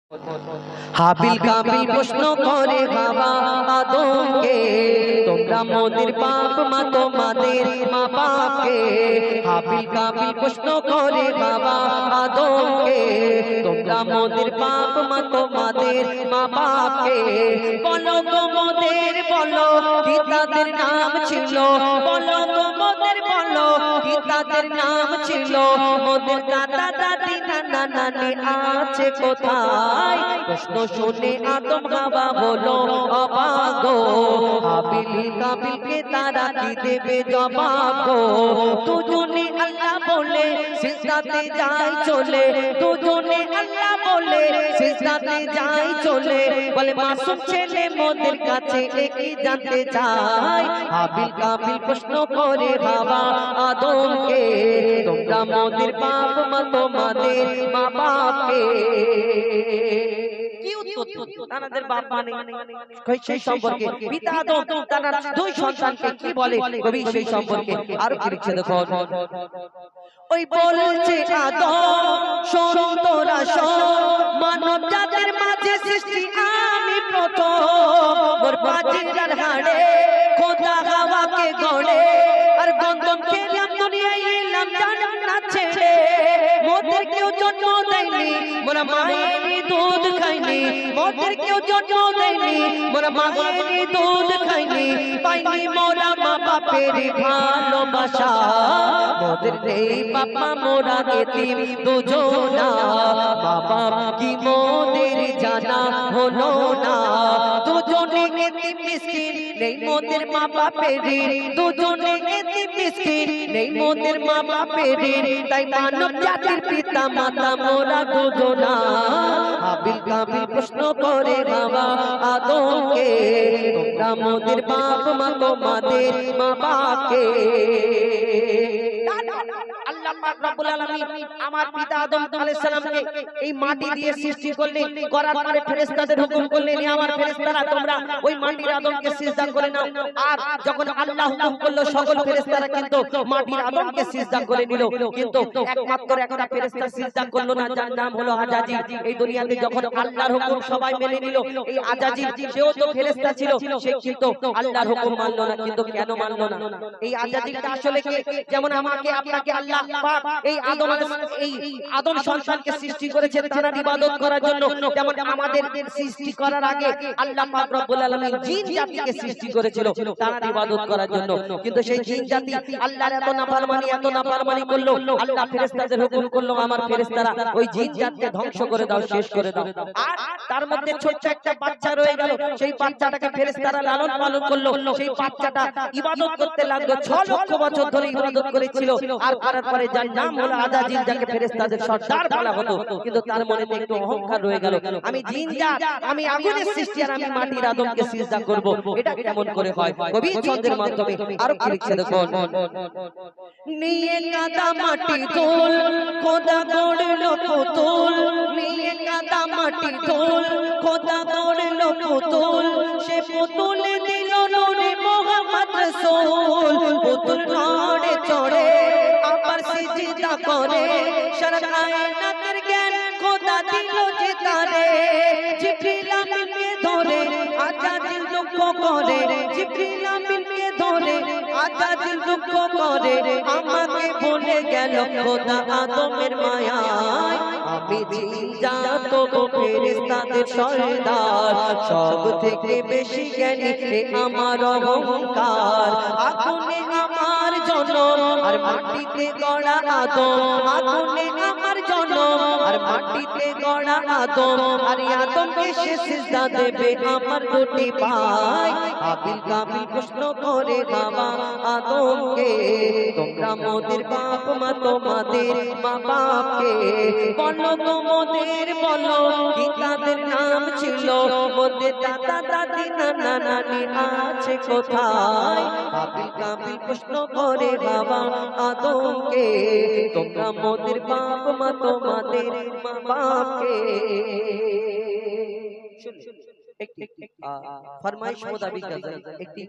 হাবিল কাবিল প্রশ্ন করে বাবা আদমকে, তোমরা মোদের বাপ মা তোমাদের মা বাপকে। হাবিল কাবিল প্রশ্ন করে বাবা আদমকে, তোমরা মোদের বাপ মা তোমাদের মা বাপকে। বলো তোমাদের বলো কি তাদের নাম ছিল, বলো তোমাদের বলো কি তাদের নাম ছিল। মোদের দাদা দাদি নানা নানি আছে কোথায়? প্রশ্ন শুনে আদম হাওয়া হলো অবাক গো। হাবিল কাবিলকে তারা কি দেবে জবাব গো। দুজনে আল্লাহ বলে সিজদাতে যায় চলে, দুজনে আল্লাহ বলে সিজদাতে যায় চলে। বলে মাসুম ছেলে মোদের কাছে একই জানতে চায়। হাবিল কাবিল প্রশ্ন করে হাওয়া আদমকে, তোমরা মোদের বাপ মা তোমাদের মা বাপকে। কি উত্তর? তাদের বাপ মানে সেই সম্পর্কে পিতা আদম তার দুই সন্তানকে কি বলে কবি সেই সম্পর্কে আরো কি লিখছে দেখো। ওই বলছে আদম শোন তোরা শোন, মানব জাতির মাঝে সৃষ্টি আমি প্রথম। ওর বাজিরার হাড়ে খোদা হাওয়াকে গড়ে, আর গন্ধম খেলাম দুনিয়ায় এলাম জান্নাত ছেড়ে। মোদের কেউ জন্ম দেয়নি মোরা মায়েরই দুধ খাইনি, মোদের কেউ জন্ম দেয়নি মোরা মায়েরই দুধ খাইনি। পাইনি মোরা মা বাপের ভালোবাসা, মোদের নেই বাবা মোরা এতিম দুজনা। মা বাপ কি মোদের জানা হলো না, দুজনে এতিম মিসকিন নেই মোদের মা বাপের। দুজনে এতিম মিসকিন নেই মোদের মা বাপের। তাই মানব জাতির পিতা মাতা মোরা দুজনা। হাবিল কাবিল প্রশ্ন করে বাবা আদমকে, তোমরা মোদের বাপ মা তোমাদের মা বাপকে। আল্লাহ পাক রব্বুল আলামিন আমার পিতা আদম আলাইহিস সালামকে এই মাটি দিয়ে সৃষ্টি করলেন, করার পরে ফেরেশতাদের হুকুম করলেন আমার ফেরেশতারা তোমরা ওই মাটির আদমকে সিজদা করে নাও। আর যখন আল্লাহ হুকুম করলো সকল ফেরেশতারা কিন্তু মাটির আদমকে সিজদা করে নিল, কিন্তু একমাত্র একটা ফেরেশতা সিজদা করলো না, যার নাম হলো আজাজিল। এই দুনিয়াতে যখন আল্লাহর হুকুম সবাই মেনে নিল, এই আজাজিল সেও তো ফেরেশতা ছিল, সে কিন্তু আল্লাহর হুকুম মানলো না। কিন্তু কেন মানলো না? এই আজাজিলটা আসলে কে? যেমন আমাকে আপনাকে আল্লাহ পাক এই আদম সন্তানকে সৃষ্টি করেছেন তার ইবাদত করার জন্য, যেমন আমাদের সৃষ্টি করার আগে আল্লাহ পাক রব্বুল আলামিন জিন জাতিকে সৃষ্টি করেছিল তার ইবাদত করার জন্য। কিন্তু সেই জিন জাতি আল্লাহর এত নাফরমানি করলো, আল্লাহ ফেরেশতাদের হুকুম করলো আমার ফেরেশতারা ওই জিন জাতিকে ধ্বংস করে দাও, শেষ করে দাও। আর তার মধ্যে ছোট্ট একটা বাচ্চা রয়ে গেল, সেই বাচ্চাটাকে ফেরেশতারা লালন পালন করলো। সেই বাচ্চাটা ইবাদত করতে লাগলো, 6 লক্ষ বছর ধরে ইবাদত করেছিল। আর করার পরে যার নাম হলো আজাজিল, যাকে ফেরেশতাদের সর্দার বলা হতো। কিন্তু তার মনে একটু অহংকার রয়ে গেল, আমি জিন জাত, আমি আগুনের সৃষ্টি, আর আমি মাটির আদমকে সিজদা করব, এটা কেমন করে হয়? কবি ছন্দের মাধ্যমে আরো কি লিখছে দেখো। নিয়ে কাদা মাটি তোল খোদা গড়লো পুতুল, নিয়ে কাদা মাটি তোল খোদা গড়লো পুতুল। সে পুতুলে দিল নূরে মুহাম্মদ রাসূল। পুতুল নড়ে চড়ে আবার সিজদা করে, সারা কায়নাতের জ্ঞান খোদা দিল যে তারে। জিবরিল আমিনকে ধরে আজাজিল দুঃখ করে, জিবরিল আমিনকে ধরে আজাজিল দুঃখ করে। আমাকে ভুলে গেল খোদা আদমের মায়ায়। আমি জিন জাত তবু ফেরেশতাদের সর্দার, সব থেকে বেশি জ্ঞানী আমার অহংকার। আগুনে আমার জনম আর মাটিতে গড়া আদম, আগুনে আমার জনম আর মাটিতে গড়া আদম। আর আদমকে সে সিজদা দেবে আমার দুটি পায়। হাবিল কাবিল প্রশ্ন করে বাবা আদমকে, তোমরা মোদের বাপ মা তোমাদের মা বাপকে। বলো তোমাদের বলো কি তাদের নাম ছিল, মোদের দাদা দাদি নানা নানি আছে কোথায়? হাবিল কাবিল প্রশ্ন করে বাবা আদমকে, তোমরা মোদের বাপ মা তোমাদের মা বাপকে। ফরমাইশ মোতাবিক একটি